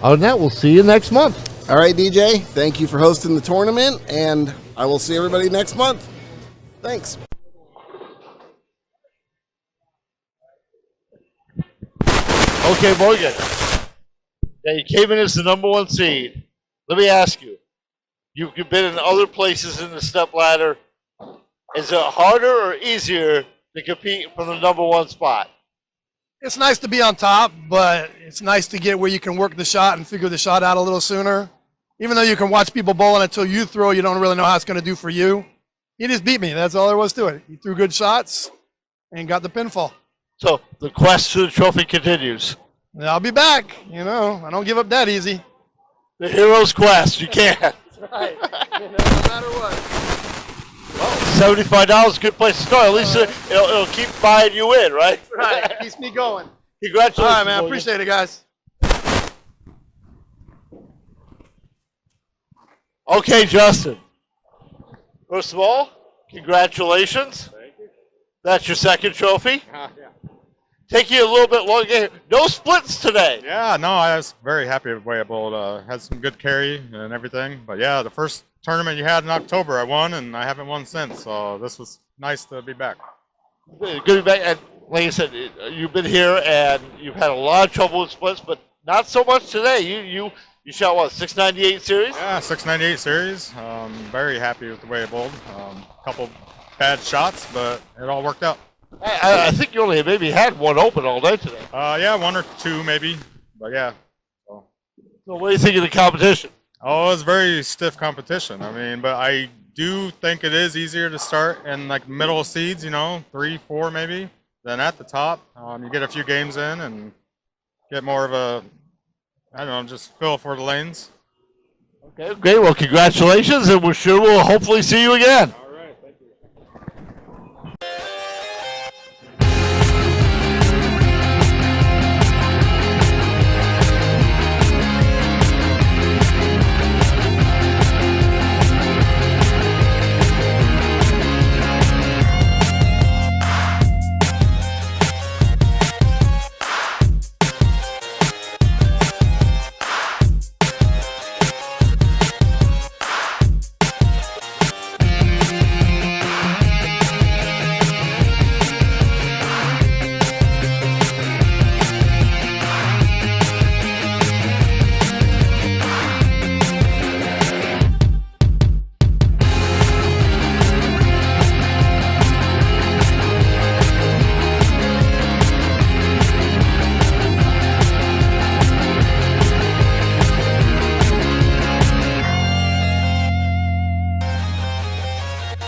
other than that, we'll see you next month. All right, DJ. Thank you for hosting the tournament, and I will see everybody next month. Thanks. Okay, Morgan. Yeah, you came in as the number 1 seed. Let me ask you. You've been in other places in the Stepladder. Is it harder or easier to compete for the number 1 spot? It's nice to be on top, but it's nice to get where you can work the shot and figure the shot out a little sooner. Even though you can watch people bowling until you throw, you don't really know how it's going to do for you. He just beat me. That's all there was to it. He threw good shots and got the pinfall. So the quest to the trophy continues. And I'll be back. You know, I don't give up that easy. The hero's quest. You can't. That's right. No matter what. Well, $75, good place to start. At least it'll keep buying you in, right? Right. Keeps me going. Congratulations. All right, man. Morgan. Appreciate it, guys. Okay, Justin. First of all, congratulations. Thank you. That's your second trophy. Yeah. Taking you a little bit longer. No splits today. Yeah, no, I was very happy with the way I bowled. Had some good carry and everything. But yeah, the first tournament you had in October, I won, and I haven't won since. So this was nice to be back. Good to be back. And like I said, you've been here and you've had a lot of trouble with splits, but not so much today. You shot what, 698 series? Yeah, 698 series. Very happy with the way I bowled. Couple bad shots, but it all worked out. I think you only maybe had one open all day today. Yeah, one or two maybe, but yeah. So what do you think of the competition? Oh, it was very stiff competition. I mean, but I do think it is easier to start in like middle seeds, 3, 4 maybe, than at the top. You get a few games in and get more of a, I don't know, just feel for the lanes. Okay, great. Well, congratulations, and we'll hopefully see you again.